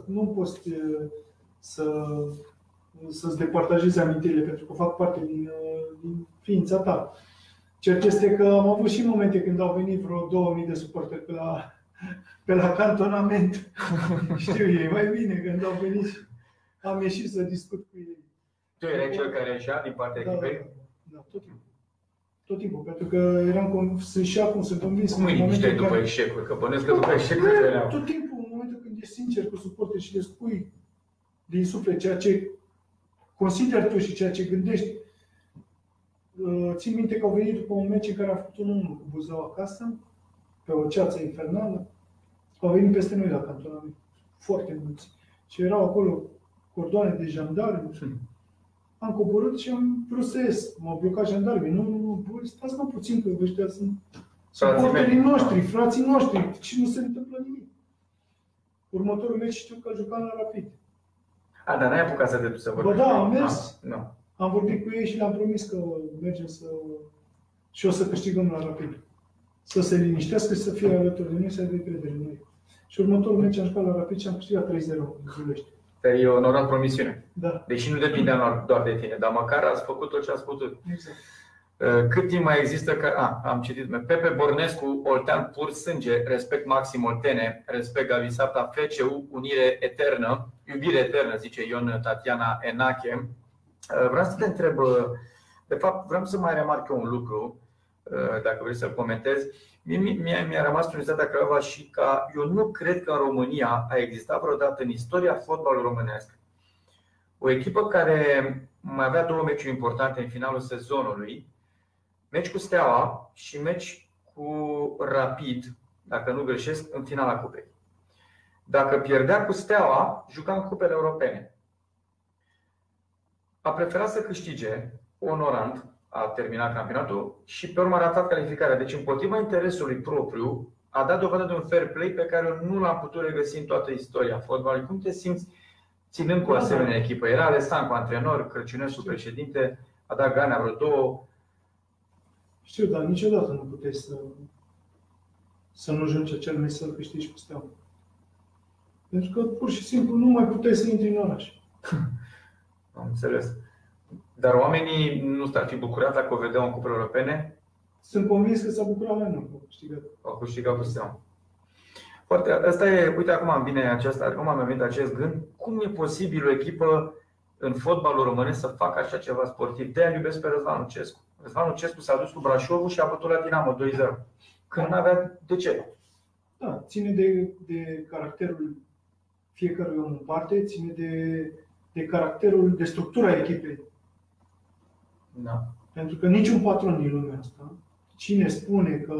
Nu poți să-ți departajezi amintirile, pentru că fac parte din ființa ta. Cert este că am avut și momente când au venit vreo 2000 de suporteri pe la cantonament. Știu ei mai bine când au venit și am ieșit să discut cu ei. Tu erai cel care ieșea din partea echipei? Da, tot timpul. Tot timpul, pentru că sunt și acum, sunt convins. Cum îi linișteai după eșecuri? Că bănuiesc că după eșecuri veneau. Tot timpul, în momentul când ești sincer cu suporteri și le spui din suflet ceea ce consideri tu și ceea ce gândești. Țin minte că au venit după un meci în care a făcut 1-1 cu Buzău acasă, pe o ceață infernală. Au venit peste noi la cantonament. Foarte mulți. Și erau acolo cordoane de jandarmi. Am coborât și am vrut să ies. M-au blocat jandarmii. Nu, stați mă puțin, că ăștia sunt suporterii noștri, frații noștri. Și nu se întâmplă nimic. Următorul meci știu că jucam la Rapid. Dar n-ai apucat să te duci să vorbești? Bă, da, am mers. Am vorbit cu ei și le-am promis că mergem și o să câștigăm la Rapid. Să se liniștească și să fie alături de noi, să aibă încredere în noi. Și următorul meci am jucat la Rapid și am câștigat 3-0 în Giulești. Te-ai onorat promisiune. Da. Deși nu depindea doar de tine, dar măcar ați făcut tot ce ați putut. Exact. Cât timp mai există am citit. Pepe Bornescu, Oltean pur sânge, respect maxim Oltene, respect Gavisata, FCU, unire eternă, iubire eternă, zice Ion Tatiana Enache. Vreau să te întreb, de fapt vreau să mai remarc eu un lucru, dacă vrei să-l comentez. Mi-a rămas Universitatea Craiova și eu nu cred că în România a existat vreodată în istoria fotbalului românesc o echipă care mai avea 2 meciuri importante în finalul sezonului, meci cu Steaua și meci cu Rapid, dacă nu greșesc, în finala cupei. Dacă pierdea cu Steaua, juca în cupele europene. A preferat să câștige, onorant, a terminat campionatul și pe urmă a ratat calificarea. Deci împotriva interesului propriu a dat dovadă de un fair play pe care nu l-am putut regăsi în toată istoria fotbalului. Cum te simți ținând cu o asemenea echipă? Era Alestan cu antrenor, Crăciunescu președinte, a dat Ganea vreo 2. Știu, dar niciodată nu puteai să nu joci acel meci să-l câștigi cu Steaua. Pentru că pur și simplu nu mai puteai să intri în oraș. Am înțeles. Dar oamenii nu s-ar fi bucurat dacă o vedeau în cupele europene? Sunt convins că s-a bucurat mai mult. Au câștigat cu Steaua. Foarte, asta e, uite acum am venit acest gând. Cum e posibil o echipă în fotbalul românesc să facă așa ceva sportiv? De-aia iubesc pe Răzvan Lucescu. Răzvan Lucescu s-a dus cu Brașovul și a bătut la Dinamo 2-0. Când n-avea de ce? Da, ține de caracterul fiecărui om în parte, ține de caracterul, de structura echipei. Da. Pentru că niciun patron din lumea asta, cine spune că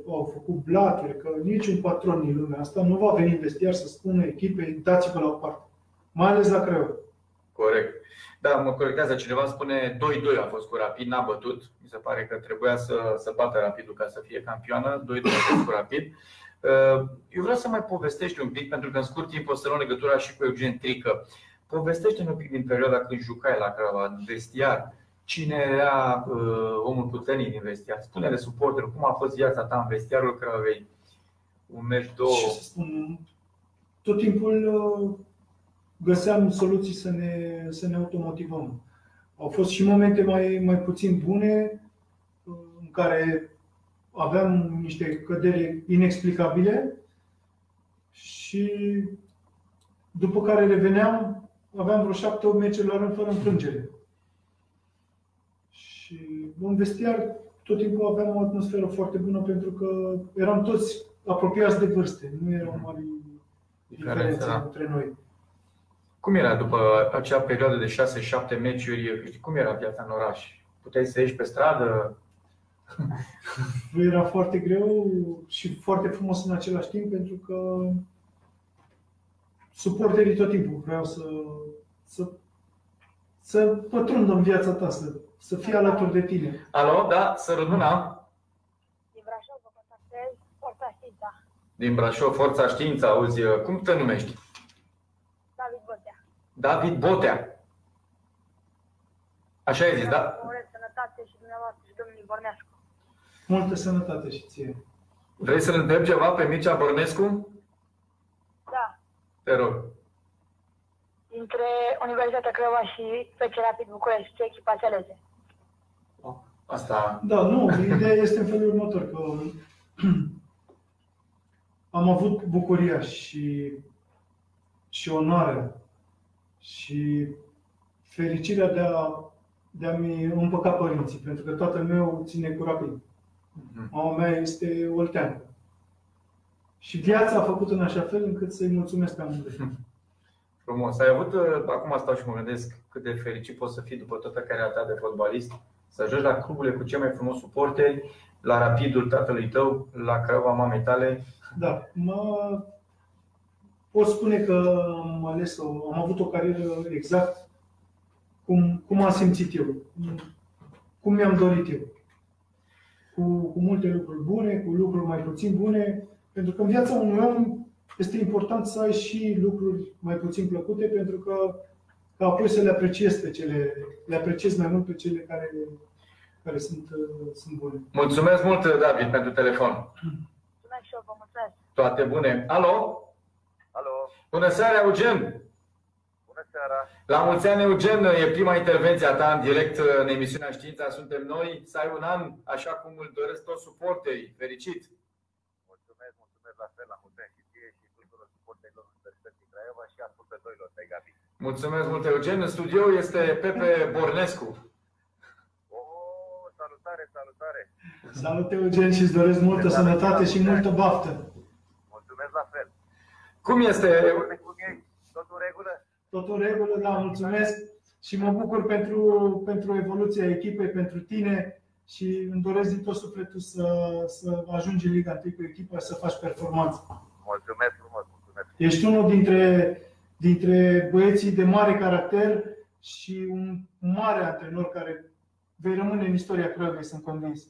au făcut blaturi, că niciun patron din lumea asta nu va veni în vestiar să spună echipei dați-vă la o parte. Mai ales la Craiova. Corect. Da, mă corectează cineva, spune 2-2 a fost cu Rapid, n-a bătut. Mi se pare că trebuia să bată Rapidul ca să fie campioană. 2-2 a fost cu Rapid. Eu vreau să mai povestești un pic, pentru că în scurt timp o să luăm legătura și cu Eugen Trică. Povestește-ne un pic din perioada când jucai la Craiova, în vestiar. Cine era omul puternic din vestiar? Spune-le suporterul, cum a fost viața ta în vestiarul Craiovei? Un meci, 2. Ce să spun, tot timpul găseam soluții să ne automotivăm. Au fost și momente mai puțin bune în care aveam niște căderi inexplicabile și după care reveneam, aveam vreo 7-8 meciuri la rând fără înfrângere. Și în vestiar tot timpul aveam o atmosferă foarte bună pentru că eram toți apropiați de vârste, nu erau mari diferențe între noi. Cum era după acea perioadă de 6-7 meciuri? Cum era viața în oraș? Puteai să ieși pe stradă? Era foarte greu și foarte frumos în același timp, pentru că suporterii tot timpul vreau să pătrundă în viața ta, să fie alături de tine. Alo, da, să rămână. Din Brașov vă contactez, Forța Știința. Din Brașov, Forța Știința, auzi, cum te numești? David Botea. David Botea. Așa ai zis, da? Vă urez sănătate și dumneavoastră și domnului Bornescu. Multă sănătate și ție. Vrei să-l întrebi ceva pe Mircea Bornescu? Da. Te rog. Dintre Universitatea Craiova și FC Rapid București, ce echipă ați alege? Asta. Da, nu, ideea este în felul următor, că am avut bucuria și onoarea și fericirea de a-mi împăca părinții, pentru că tatăl meu ține cu Rapid. Mama mea este olteancă. Și viața a făcut în așa fel încât să-i mulțumesc pe amândoi. Frumos. Ai avut, acum stau și mă gândesc cât de fericit poți să fii după toată cariera ta de fotbalist, să ajungi la cluburile cu cei mai frumos suporteri, la Rapidul tatălui tău, la Craiova mamei tale. Da, pot spune că am avut o carieră exact cum am simțit eu, cum mi-am dorit eu. Cu multe lucruri bune, cu lucruri mai puțin bune, pentru că în viața unui om este important să ai și lucruri mai puțin plăcute, pentru că apoi să le apreciezi mai mult pe cele care sunt bune. Mulțumesc mult, David, pentru telefon. Mulțumesc și eu, vă mulțumesc. Toate bune. Alo? Alo? Bună seara, Eugen! Bună seara! La mulți ani, Eugen, e prima intervenție a ta în direct în emisiunea Știința Suntem Noi. Să ai un an așa cum îl doresc toți suporterii. Fericit! Mulțumesc la fel, la mulți ani și ție și tuturor suporterilor Universității Craiova și ascultătorilor tăi, Gabi. Mulțumesc mult, Eugen. În studio este Pepe Bornescu. Salutare, salutare! Salut, Eugen, și îți doresc multă sănătate și multă baftă. Mulțumesc la fel. Cum este? Totul în regulă? Totul în regulă, da, mulțumesc. Și mă bucur pentru evoluția echipei, pentru tine și îmi doresc din tot sufletul să ajungi în Liga 1 cu echipa și să faci performanță. Mulțumesc frumos, mulțumesc. Ești unul dintre băieții de mare caracter și un mare antrenor care vei rămâne în istoria Craiovei, sunt convins.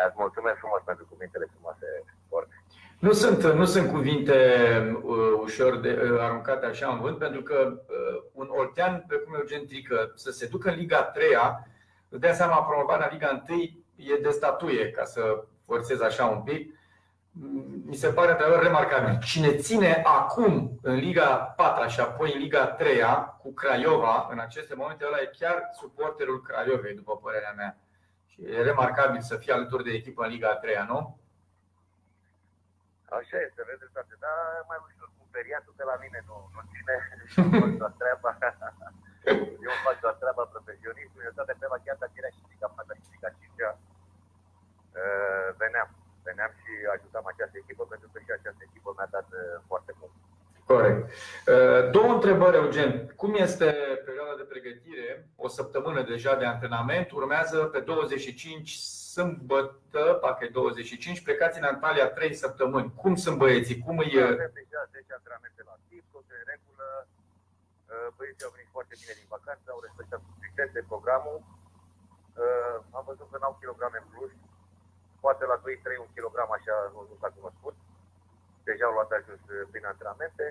Îți mulțumesc frumos pentru cuvintele frumoase, Sport. Nu sunt cuvinte ușor de aruncate așa în vânt, pentru că un oltean precum Eugen Trică să se ducă în Liga 3-a, îți dea seama, promovarea în Liga 1 e de statuie, ca să forțez așa un pic. Mi se pare într-adevăr remarcabil. Cine ține acum în Liga 4-a și apoi în Liga 3-a cu Craiova, în aceste momente, ăla e chiar suporterul Craiovei, după părerea mea. Și e remarcabil să fie alături de echipă în Liga 3-a, nu? Așa este, vezi dreptate, dar mai ușor cu periatul de la mine nu ține și eu fac doar treaba. Eu fac doar treaba profesionismului, eu stat de pe la chiar dacă era și Liga 4 și Liga 5-a, veneam și ajutam această echipă, pentru că și această echipă mi-a dat foarte mult. Corect. Două întrebări, Eugen. Cum este perioada de pregătire? O săptămână deja de antrenament. Urmează pe 25 sâmbătă, parcă e 25, plecați în Antalya 3 săptămâni. Cum sunt băieții? Cum îi... Avem deja 10 antrenamente la timp, tot în regulă. Băieții au venit foarte bine din vacanță, au respectat cu strictețe programul. Am văzut că n-au kilograme în plus. Poate la 2-3 un kilogram așa nu s-a cunoscut. Deja au luat ajuns prin antrenamente.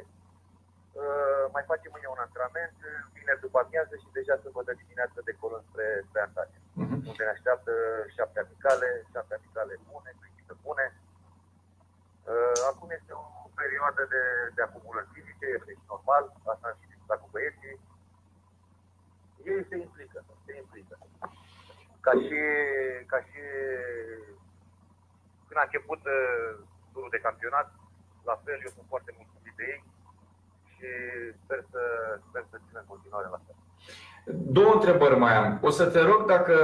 Mai facem mâine un antrenament, vineri după amiază și deja sâmbătă dimineață decolăm spre Antalya. Unde ne așteaptă 7 amicale bune, cu echipe bune. Acum este o perioadă de acumulări fizice, este normal, asta am și discutat cu băieții. Ei se implică. Ca și când a început turul de campionat, la fel, eu sunt foarte mulțumit de ei și sper să țin în continuare la fel. Două întrebări mai am. O să te rog dacă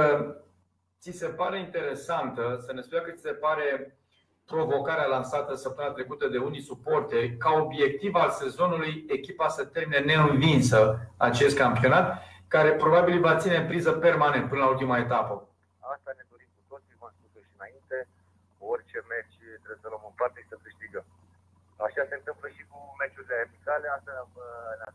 ți se pare interesantă să ne spui cât ți se pare provocarea lansată săptămâna trecută de unii suporteri ca obiectiv al sezonului echipa să termine neînvinsă acest campionat, care probabil va ține în priză permanent până la ultima etapă. Asta ne dorim cu toții, v-am spus și înainte. Orice meci trebuie să luăm în parte și să câștigăm. Așa se întâmplă și cu meciurile amicale, asta ne-a